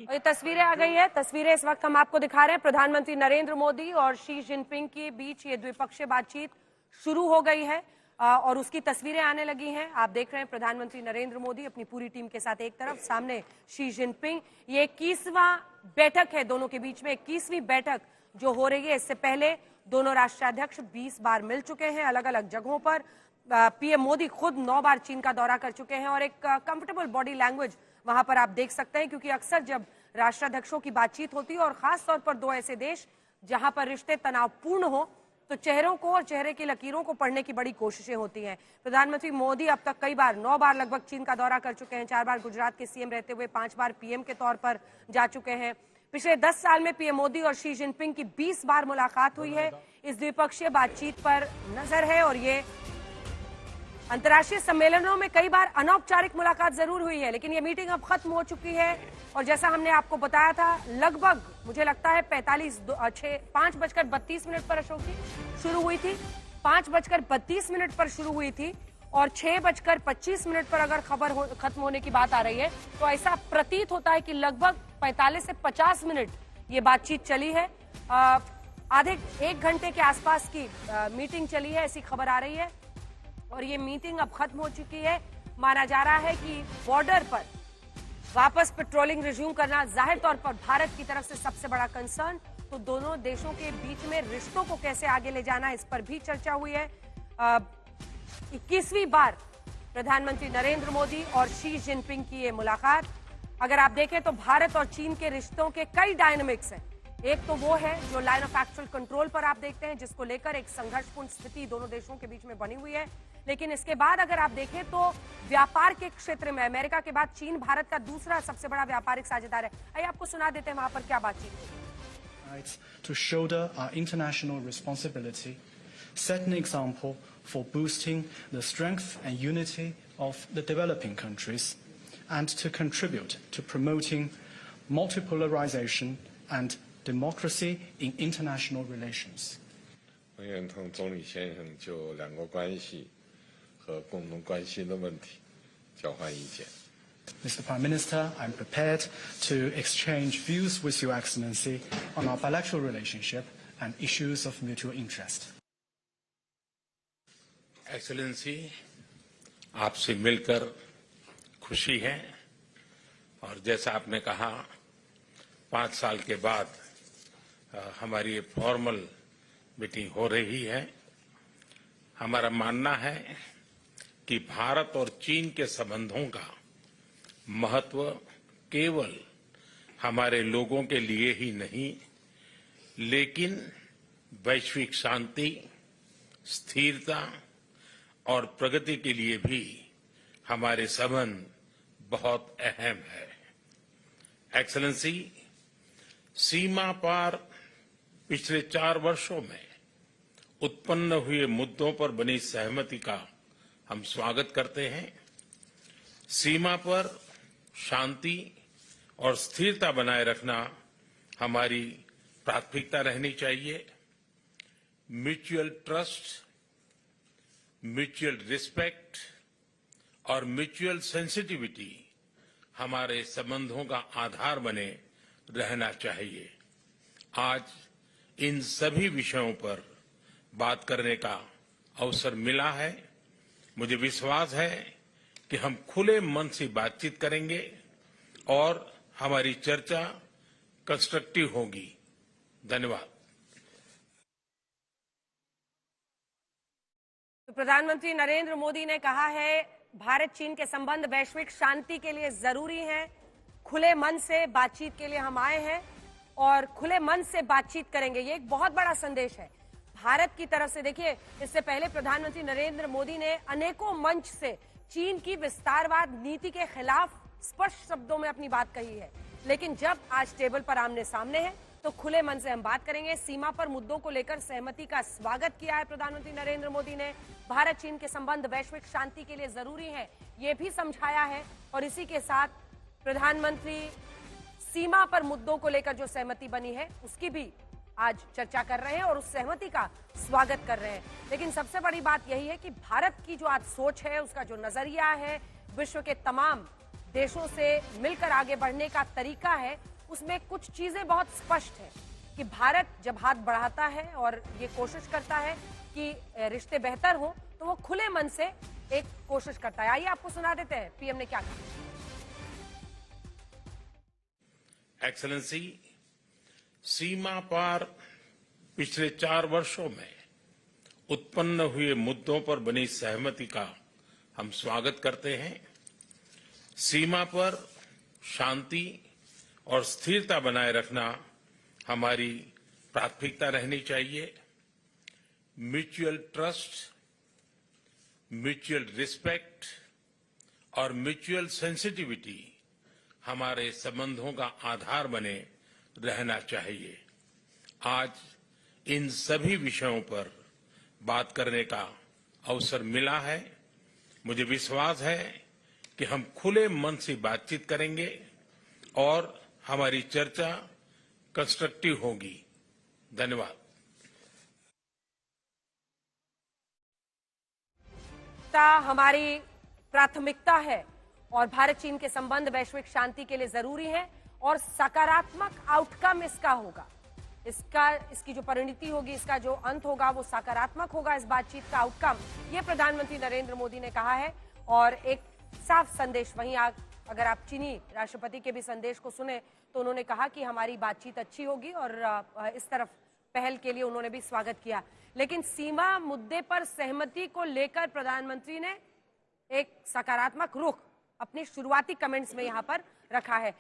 ये तस्वीरें आ गई है। तस्वीरें इस वक्त हम आपको दिखा रहे हैं। प्रधानमंत्री नरेंद्र मोदी और शी जिनपिंग के बीच ये द्विपक्षीय बातचीत शुरू हो गई है और उसकी तस्वीरें आने लगी हैं। आप देख रहे हैं प्रधानमंत्री नरेंद्र मोदी अपनी पूरी टीम के साथ एक तरफ, सामने शी जिनपिंग। ये 21वां बैठक है दोनों के बीच में, 21वीं बैठक जो हो रही है। इससे पहले दोनों राष्ट्राध्यक्ष 20 बार मिल चुके हैं अलग अलग जगहों पर। पीएम मोदी खुद 9 बार चीन का दौरा कर चुके हैं और एक कंफर्टेबल बॉडी लैंग्वेज वहां पर आप देख सकते हैं, क्योंकि अक्सर जब राष्ट्राध्यक्षों की बातचीत होती है और खास तौर पर दो ऐसे देश जहां पर रिश्ते तनावपूर्ण हो, तो चेहरों को और चेहरे की लकीरों को पढ़ने की बड़ी कोशिशें होती हैं। प्रधानमंत्री मोदी अब तक कई बार 9 बार लगभग चीन का दौरा कर चुके हैं। 4 बार गुजरात के सीएम रहते हुए 5 बार पीएम के तौर पर जा चुके हैं। पिछले 10 साल में पीएम मोदी और शी जिनपिंग की 20 बार मुलाकात हुई है। इस द्विपक्षीय बातचीत पर नजर है और ये अंतर्राष्ट्रीय सम्मेलनों में कई बार अनौपचारिक मुलाकात जरूर हुई है, लेकिन ये मीटिंग अब खत्म हो चुकी है। और जैसा हमने आपको बताया था, लगभग मुझे लगता है 5:32 पर अशोक जी शुरू हुई थी, 5:32 पर शुरू हुई थी और 6:25 पर अगर खबर खत्म होने की बात आ रही है तो ऐसा प्रतीत होता है कि लगभग 45 से 50 मिनट ये बातचीत चली है। आधे 1 घंटे के आसपास की मीटिंग चली है, ऐसी खबर आ रही है और ये मीटिंग अब खत्म हो चुकी है। माना जा रहा है कि बॉर्डर पर वापस पेट्रोलिंग रिज्यूम करना जाहिर तौर पर भारत की तरफ से सबसे बड़ा कंसर्न, तो दोनों देशों के बीच में रिश्तों को कैसे आगे ले जाना, इस पर भी चर्चा हुई है। 21वीं बार प्रधानमंत्री नरेंद्र मोदी और शी जिनपिंग की ये मुलाकात। अगर आप देखें तो भारत और चीन के रिश्तों के कई डायनामिक्स हैं। एक तो वो है जो लाइन ऑफ एक्चुअल कंट्रोल पर आप देखते हैं, जिसको लेकर एक संघर्षपूर्ण स्थिति दोनों देशों के बीच में बनी हुई है। लेकिन इसके बाद अगर आप देखें तो व्यापार के क्षेत्र में अमेरिका के बाद चीन भारत का दूसरा सबसे बड़ा व्यापारिक साझेदार है। आइए आपको सुना देते हैं वहां पर क्या बातचीत हुई। To shoulder our international responsibility, set an example for boosting the strength and unity of the developing countries, and to contribute to promoting multipolarization and democracy in international relations. 我愿同总理先生就两国关系和共同关心的问题交换意见。 Mr. Prime Minister, I'm prepared to exchange views with Your Excellency on our bilateral relationship and issues of mutual interest. Excellency, आपसे मिलकर खुशी है और जैसा आपने कहा 5 साल के बाद हमारी ये फॉर्मल मीटिंग हो रही है। हमारा मानना है कि भारत और चीन के संबंधों का महत्व केवल हमारे लोगों के लिए ही नहीं, लेकिन वैश्विक शांति, स्थिरता और प्रगति के लिए भी हमारे संबंध बहुत अहम है। एक्सेलेंसी, सीमा पार पिछले 4 वर्षों में उत्पन्न हुए मुद्दों पर बनी सहमति का हम स्वागत करते हैं। सीमा पर शांति और स्थिरता बनाए रखना हमारी प्राथमिकता रहनी चाहिए। म्यूचुअल ट्रस्ट, म्यूचुअल रिस्पेक्ट और म्यूचुअल सेंसिटिविटी हमारे संबंधों का आधार बने रहना चाहिए। आज इन सभी विषयों पर बात करने का अवसर मिला है। मुझे विश्वास है कि हम खुले मन से बातचीत करेंगे और हमारी चर्चा कंस्ट्रक्टिव होगी। धन्यवाद। तो प्रधानमंत्री नरेंद्र मोदी ने कहा है भारत चीन के संबंध वैश्विक शांति के लिए जरूरी हैं। खुले मन से बातचीत के लिए हम आए हैं और खुले मन से बातचीत करेंगे। ये एक बहुत बड़ा संदेश है भारत की तरफ से। देखिए, इससे पहले प्रधानमंत्री नरेंद्र मोदी ने अनेकों मंच से चीन की विस्तारवाद नीति के खिलाफ स्पष्ट शब्दों में अपनी बात कही है, लेकिन जब आज टेबल पर आमने सामने है तो खुले मन से हम बात करेंगे। सीमा पर मुद्दों को लेकर सहमति का स्वागत किया है प्रधानमंत्री नरेंद्र मोदी ने। भारत चीन के संबंध वैश्विक शांति के लिए जरूरी है, ये भी समझाया है। और इसी के साथ प्रधानमंत्री सीमा पर मुद्दों को लेकर जो सहमति बनी है उसकी भी आज चर्चा कर रहे हैं और उस सहमति का स्वागत कर रहे हैं। लेकिन सबसे बड़ी बात यही है कि भारत की जो आज सोच है, उसका जो नजरिया है, विश्व के तमाम देशों से मिलकर आगे बढ़ने का तरीका है, उसमें कुछ चीजें बहुत स्पष्ट है कि भारत जब हाथ बढ़ाता है और ये कोशिश करता है कि रिश्ते बेहतर हो, तो वो खुले मन से एक कोशिश करता है। आइए आपको सुना देते हैं पीएम ने क्या कहा। एक्सेलेंसी, सीमा पार पिछले 4 वर्षों में उत्पन्न हुए मुद्दों पर बनी सहमति का हम स्वागत करते हैं। सीमा पर शांति और स्थिरता बनाए रखना हमारी प्राथमिकता रहनी चाहिए। म्यूचुअल ट्रस्ट, म्यूचुअल रिस्पेक्ट और म्यूचुअल सेंसिटिविटी हमारे संबंधों का आधार बने रहना चाहिए। आज इन सभी विषयों पर बात करने का अवसर मिला है। मुझे विश्वास है कि हम खुले मन से बातचीत करेंगे और हमारी चर्चा कंस्ट्रक्टिव होगी। धन्यवाद। हमारी प्राथमिकता है और भारत चीन के संबंध वैश्विक शांति के लिए जरूरी है और सकारात्मक आउटकम इसका होगा। इसकी जो परिणति होगी, इसका जो अंत होगा वो सकारात्मक होगा। इस बातचीत का आउटकम ये प्रधानमंत्री नरेंद्र मोदी ने कहा है और एक साफ संदेश। वहीं अगर आप चीनी राष्ट्रपति के भी संदेश को सुने तो उन्होंने कहा कि हमारी बातचीत अच्छी होगी और इस तरफ पहल के लिए उन्होंने भी स्वागत किया। लेकिन सीमा मुद्दे पर सहमति को लेकर प्रधानमंत्री ने एक सकारात्मक रुख अपने शुरुआती कमेंट्स में यहां पर रखा है।